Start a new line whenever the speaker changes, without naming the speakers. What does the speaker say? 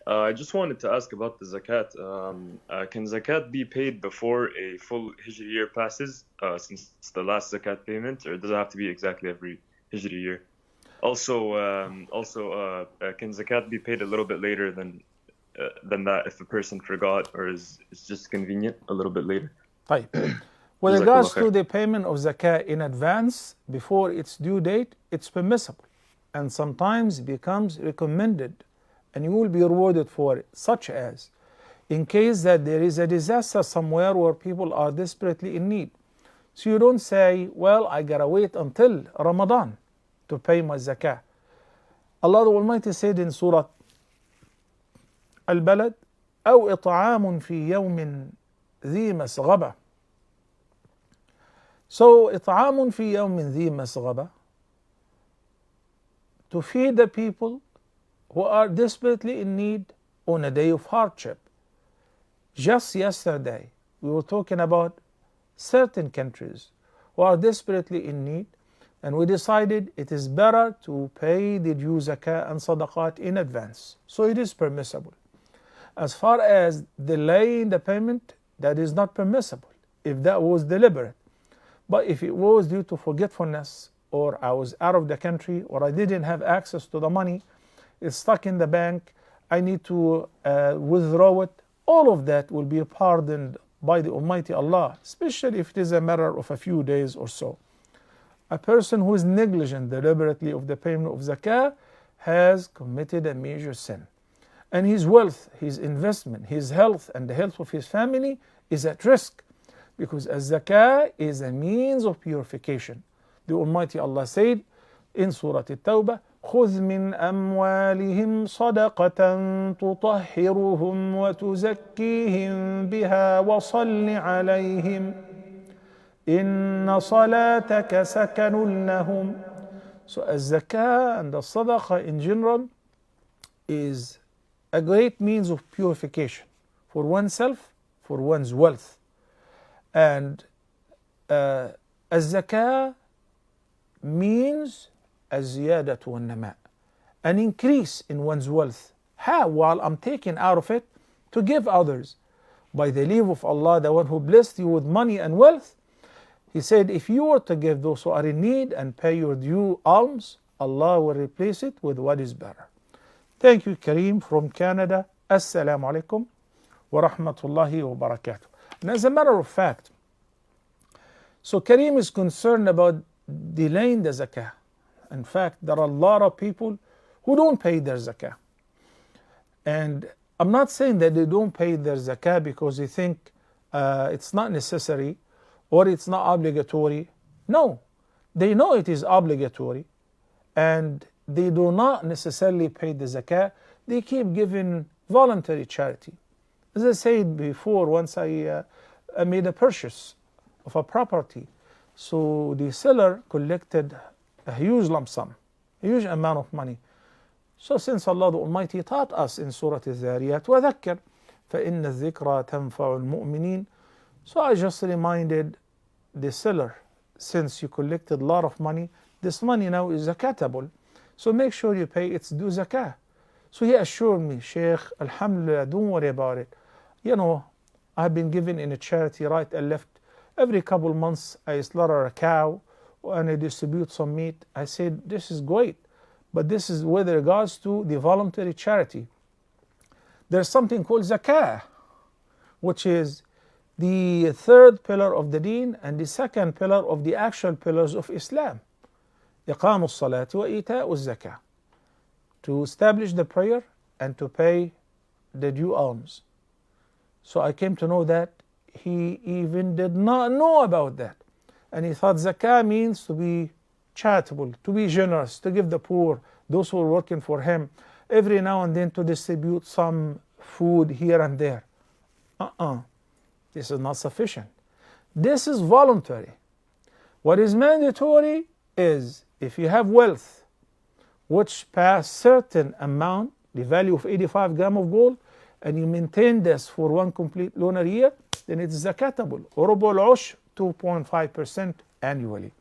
I just wanted to ask about the zakat. Can zakat be paid before a full hijri year passes, since it's the last zakat payment, or does it have to be exactly every hijri year? Also, can zakat be paid a little bit later than that if a person forgot, or is it's just convenient a little bit later?
طيب. With regards to the payment of zakat in advance before its due date, it's permissible and sometimes becomes recommended, and you will be rewarded for it, such as in case that there is a disaster somewhere where people are desperately in need. So you don't say, well, I gotta wait until Ramadan to pay my zakah. Allah the Almighty said in Surah Al-Balad, أو إطعام في يوم ذي مسغبة. So إطعام في يوم ذي مسغبة, to feed the people who are desperately in need on a day of hardship. Just yesterday, we were talking about certain countries who are desperately in need, and we decided it is better to pay the due zakah and sadaqat in advance. So it is permissible. As far as delaying the payment, that is not permissible if that was deliberate. But if it was due to forgetfulness, or I was out of the country, or I didn't have access to the money, it's stuck in the bank, I need to withdraw it, all of that will be pardoned by the Almighty Allah, especially if it is a matter of a few days or so. A person who is negligent deliberately of the payment of zakah has committed a major sin. And his wealth, his investment, his health, and the health of his family is at risk, because az-zakah is a means of purification. The Almighty Allah said in Surah At-Tawbah, خُذْ مِنْ أَمْوَالِهِمْ صَدَقَةً تُطَهِّرُهُمْ وَتُزَكِّيهِمْ بِهَا وَصَلِّ عَلَيْهِمْ إِنَّ صَلَاتَكَ سَكَنٌ لَهُمْ. So az-zakah and the sadaqah in general is a great means of purification for oneself, for one's wealth. And az-zakah means az-ziyadatu wan-nama, an increase in one's wealth. How? While I'm taking out of it to give others. By the leave of Allah, the one who blessed you with money and wealth, He said, if you were to give those who are in need and pay your due alms, Allah will replace it with what is better. Thank you, Kareem from Canada. Assalamu alaikum wa rahmatullahi wa barakatuh. And as a matter of fact, so Kareem is concerned about delaying the zakah. In fact, there are a lot of people who don't pay their zakah. And I'm not saying that they don't pay their zakah because they think it's not necessary or it's not obligatory. No, they know it is obligatory and they do not necessarily pay the zakah. They keep giving voluntary charity. As I said before, once I made a purchase of a property, so the seller collected a huge lump sum, a huge amount of money. So since Allah the Almighty taught us in Surah Al-Zariyat, وَذَكَّرْ فَإِنَّ الذِّكْرَى تَنْفَعُ الْمُؤْمِنِينَ. So I just reminded the seller, since you collected a lot of money, this money now is zakatable, so make sure you pay its due zakah. So he assured me, Sheikh, Alhamdulillah, don't worry about it. You know, I've been given in a charity right and left. Every couple months I slaughter a cow and I distribute some meat. I said, this is great, but this is with regards to the voluntary charity. There's something called zakah, which is the third pillar of the deen and the second pillar of the actual pillars of Islam. إقام الصلاة وإيتاء الزكاة. To establish the prayer and to pay the due alms. So I came to know that he even did not know about that. And he thought zakah means to be charitable, to be generous, to give the poor, those who are working for him, every now and then to distribute some food here and there. This is not sufficient. This is voluntary. What is mandatory is if you have wealth which pass certain amount, the value of 85 grams of gold, and you maintain this for one complete lunar year, then it is zakatable. Urubul Ush, 2.5% annually.